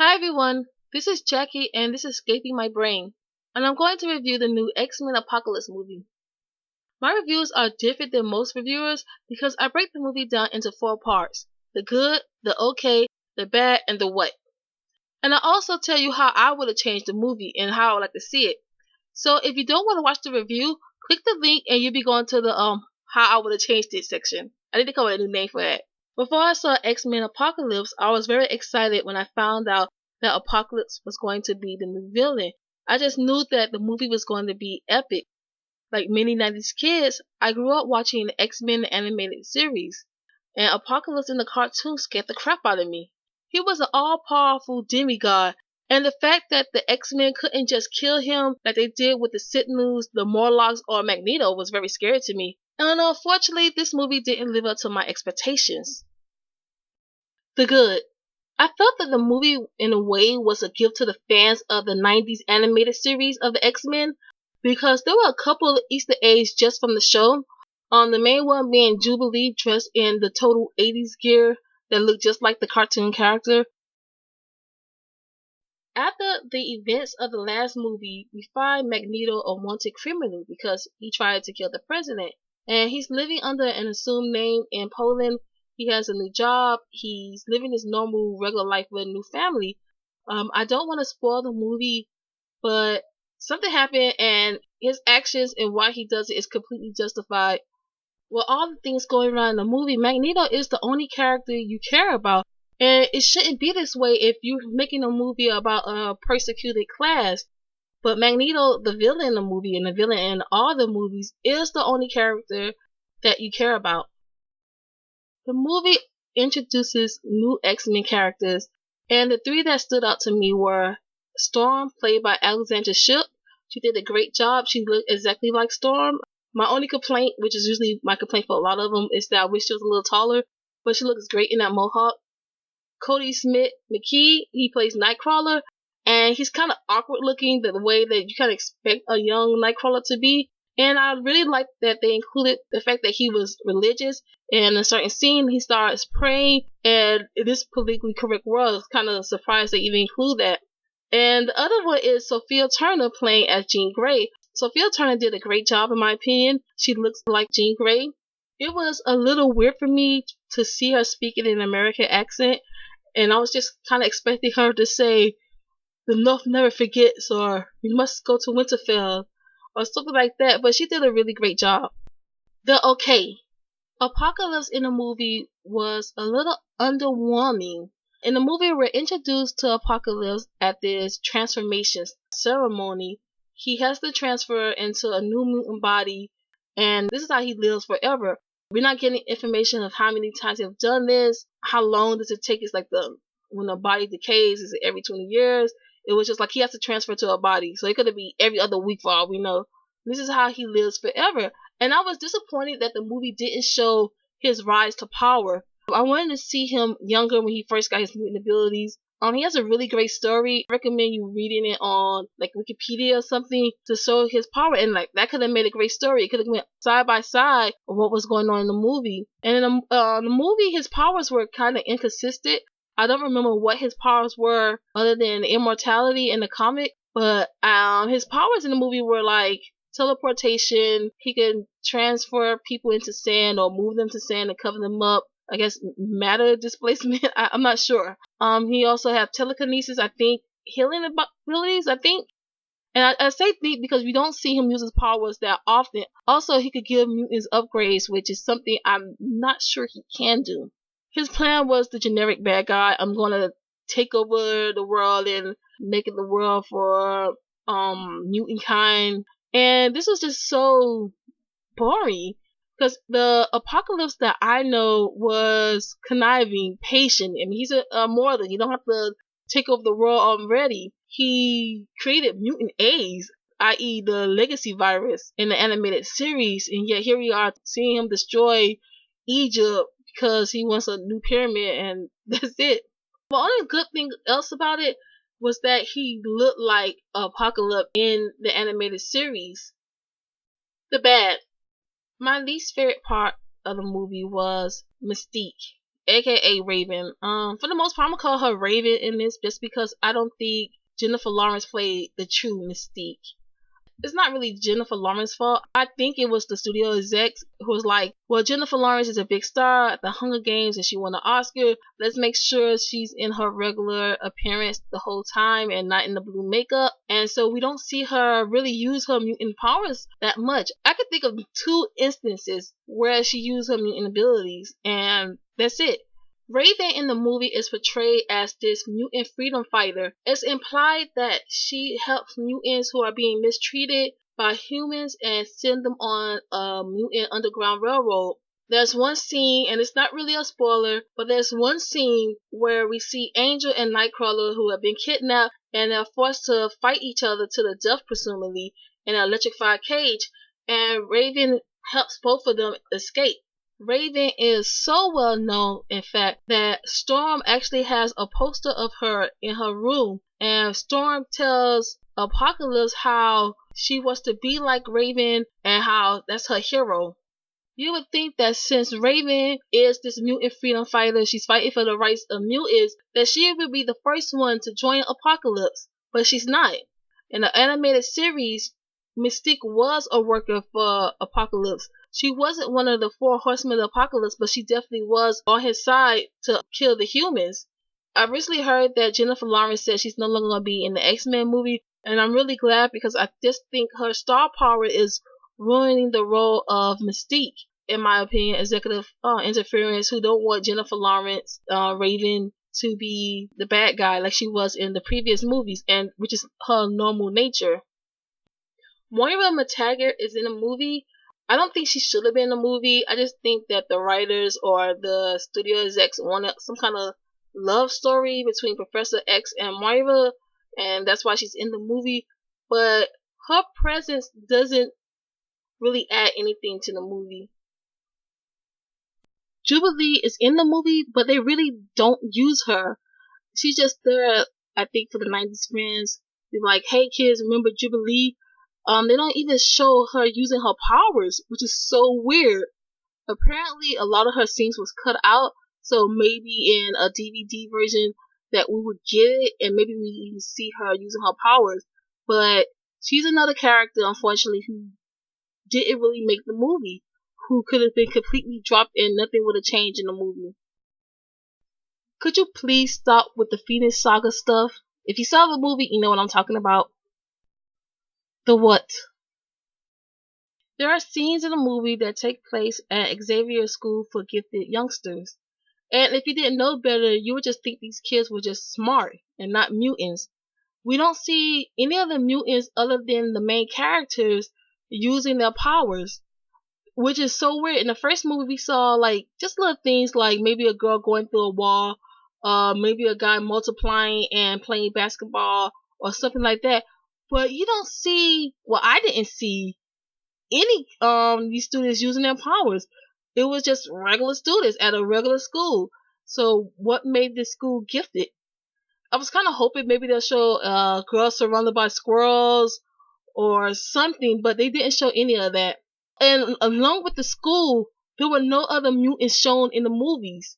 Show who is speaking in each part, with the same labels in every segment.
Speaker 1: Hi everyone, this is Jackie and this is Escaping My Brain, and I'm going to review the new X-Men Apocalypse movie. My reviews are different than most reviewers because I break the movie down into four parts: the good, the okay, the bad, and the what. And I also tell you how I would have changed the movie and how I would like to see it. So if you don't want to watch the review, click the link and you'll be going to the how I would have changed it section. I need to come up with a new name for that. Before I saw X-Men Apocalypse, I was very excited when I found out that Apocalypse was going to be the new villain. I just knew that the movie was going to be epic. Like many 90s kids, I grew up watching the X-Men animated series, and Apocalypse in the cartoon scared the crap out of me. He was an all-powerful demigod, and the fact that the X-Men couldn't just kill him like they did with the Sentinels, the Morlocks, or Magneto was very scary to me. And unfortunately, this movie didn't live up to my expectations. The good. I felt that the movie, in a way, was a gift to the fans of the 90s animated series of the X-Men because there were a couple of Easter eggs just from the show. The main one being Jubilee dressed in the total 80s gear that looked just like the cartoon character. After the events of the last movie, we find Magneto a wanted criminal because he tried to kill the president. And he's living under an assumed name in Poland. He has a new job. He's living his normal, regular life with a new family. I don't want to spoil the movie, but something happened and his actions and why he does it is completely justified. With all the things going on in the movie, Magneto is the only character you care about. And it shouldn't be this way if you're making a movie about a persecuted class. But Magneto, the villain in the movie and the villain in all the movies, is the only character that you care about. The movie introduces new X-Men characters, and the three that stood out to me were Storm, played by Alexandra Shipp. She did a great job. She looked exactly like Storm. My only complaint, which is usually my complaint for a lot of them, is that I wish she was a little taller, but she looks great in that mohawk. Cody Smith-McKee, he plays Nightcrawler, and he's kind of awkward looking, the way that you kind of expect a young Nightcrawler to be. And I really like that they included the fact that he was religious. In a certain scene, he starts praying, and in this politically correct world, it's kind of surprised they even include that. And the other one is Sophia Turner playing as Jean Grey. Sophia Turner did a great job in my opinion. She looks like Jean Grey. It was a little weird for me to see her speaking in an American accent, and I was just kind of expecting her to say, "The North never forgets," or "We must go to Winterfell," or something like that, but she did a really great job. The okay. Apocalypse in the movie was a little underwhelming. In the movie, we're introduced to Apocalypse at this transformation ceremony. He has to transfer into a new mutant body, and this is how he lives forever. We're not getting information of how many times he's done this, how long does it take. It's like when the body decays, is it every 20 years? It was just like he has to transfer to a body, so it could be every other week for all we know. This is how he lives forever. And I was disappointed that the movie didn't show his rise to power. I wanted to see him younger when he first got his mutant abilities. He has a really great story. I recommend you reading it on like Wikipedia or something to show his power, and like that could have made a great story. It could have went side by side of what was going on in the movie. And in the movie, his powers were kind of inconsistent. I don't remember what his powers were other than immortality in the comic, but his powers in the movie were like teleportation. He can transfer people into sand or move them to sand and cover them up. I guess matter displacement. I'm not sure. He also have telekinesis. I think healing abilities. I think, and I say think because we don't see him use his powers that often. Also, he could give mutants upgrades, which is something I'm not sure he can do. His plan was the generic bad guy. I'm gonna take over the world and make it the world for mutant kind. And this was just so boring. Because the Apocalypse that I know was conniving, patient. I mean, he's a mortal. You don't have to take over the world already. He created mutant A's, i.e. the legacy virus in the animated series. And yet here we are seeing him destroy Egypt because he wants a new pyramid, and that's it. The only good thing else about it was that he looked like Apocalypse in the animated series. The bad. My least favorite part of the movie was Mystique, aka Raven. For the most part, I'm gonna call her Raven in this just because I don't think Jennifer Lawrence played the true Mystique. It's not really Jennifer Lawrence's fault. I think it was the studio execs who was like, well, Jennifer Lawrence is a big star at the Hunger Games and she won an Oscar. Let's make sure she's in her regular appearance the whole time and not in the blue makeup. And so we don't see her really use her mutant powers that much. I could think of 2 instances where she used her mutant abilities, and that's it. Raven in the movie is portrayed as this mutant freedom fighter. It's implied that she helps mutants who are being mistreated by humans and send them on a mutant underground railroad. There's one scene, and it's not really a spoiler, but there's one scene where we see Angel and Nightcrawler who have been kidnapped and they're forced to fight each other to the death, presumably, in an electrified cage, and Raven helps both of them escape. Raven is so well known, in fact, that Storm actually has a poster of her in her room, and Storm tells Apocalypse how she wants to be like Raven and how that's her hero. You would think that since Raven is this mutant freedom fighter, she's fighting for the rights of mutants, that she would be the first one to join Apocalypse, but she's not. In the animated series, Mystique was a worker for Apocalypse. She wasn't one of the 4 horsemen of the Apocalypse, but she definitely was on his side to kill the humans. I recently heard that Jennifer Lawrence said she's no longer going to be in the X-Men movie, and I'm really glad because I just think her star power is ruining the role of Mystique, in my opinion. Executive interference who don't want Jennifer Lawrence, Raven, to be the bad guy like she was in the previous movies, and which is her normal nature. Moira MacTaggert is in a movie. I don't think she should have been in the movie. I just think that the writers or the studio execs wanted some kind of love story between Professor X and Moira, and that's why she's in the movie. But her presence doesn't really add anything to the movie. Jubilee is in the movie, but they really don't use her. She's just there, I think, for the 90s fans. They're like, hey kids, remember Jubilee? They don't even show her using her powers, which is so weird. Apparently, a lot of her scenes was cut out, so maybe in a DVD version that we would get it, and maybe we even see her using her powers. But she's another character, unfortunately, who didn't really make the movie, who could have been completely dropped and nothing would have changed in the movie. Could you please stop with the Phoenix Saga stuff? If you saw the movie, you know what I'm talking about. The what? There are scenes in the movie that take place at Xavier's School for Gifted Youngsters. And if you didn't know better, you would just think these kids were just smart and not mutants. We don't see any of the mutants other than the main characters using their powers, which is so weird. In the first movie, we saw like just little things like maybe a girl going through a wall, maybe a guy multiplying and playing basketball or something like that. But you don't see, well, I didn't see any these students using their powers. It was just regular students at a regular school. So what made this school gifted? I was kind of hoping maybe they'll show girls surrounded by squirrels or something, but they didn't show any of that. And along with the school, there were no other mutants shown in the movies.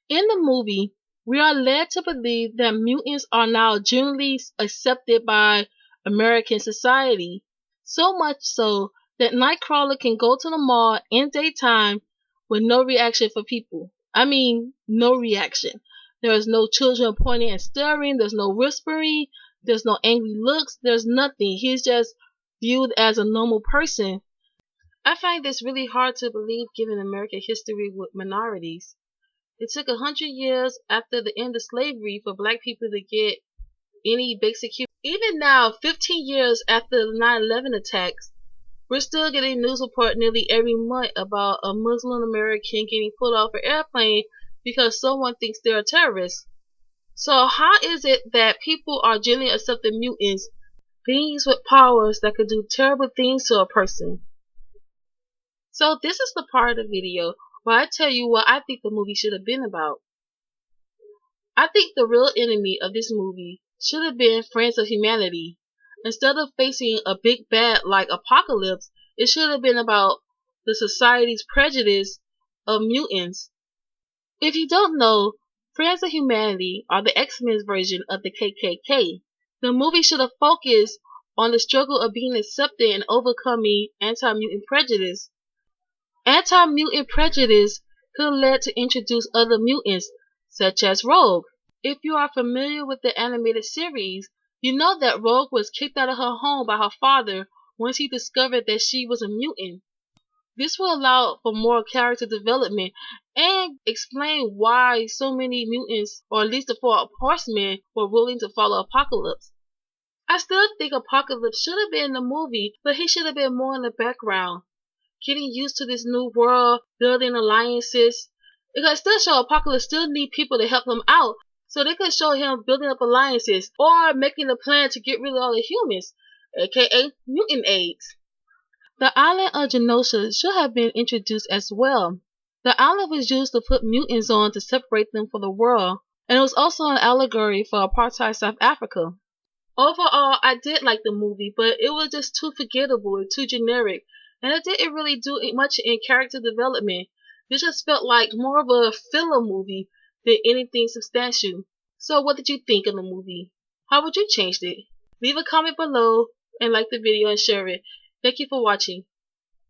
Speaker 1: In the movie, we are led to believe that mutants are now generally accepted by American society. So much so that Nightcrawler can go to the mall in daytime with no reaction for people. I mean, no reaction. There is no children pointing and staring. There's no whispering. There's no angry looks. There's nothing. He's just viewed as a normal person. I find this really hard to believe given American history with minorities. It took 100 years after the end of slavery for black people to get any basic human. Even now, 15 years after the 9/11 attacks, we're still getting news report nearly every month about a Muslim American getting pulled off an airplane because someone thinks they're a terrorist. So how is it that people are generally accepting mutants, beings with powers that could do terrible things to a person? So this is the part of the video where I tell you what I think the movie should have been about. I think the real enemy of this movie should have been Friends of Humanity. Instead of facing a big bad like Apocalypse, it should have been about the society's prejudice of mutants. If you don't know, Friends of Humanity are the X-Men's version of the KKK. The movie should have focused on the struggle of being accepted and overcoming anti-mutant prejudice. Anti-mutant prejudice could lead to introduce other mutants, such as Rogue. If you are familiar with the animated series, you know that Rogue was kicked out of her home by her father once he discovered that she was a mutant. This will allow for more character development and explain why so many mutants, or at least the Four Horsemen, were willing to follow Apocalypse. I still think Apocalypse should have been in the movie, but he should have been more in the background, getting used to this new world, building alliances. It could still show Apocalypse still need people to help him out, so they could show him building up alliances or making a plan to get rid of all the humans, aka mutant aids. The island of Genosha should have been introduced as well. The island was used to put mutants on to separate them from the world, and it was also an allegory for apartheid South Africa. Overall, I did like the movie, but it was just too forgettable and too generic, and it didn't really do much in character development. This just felt like more of a filler movie than anything substantial. So what did you think of the movie? How would you change it? Leave a comment below and like the video and share it. Thank you for watching.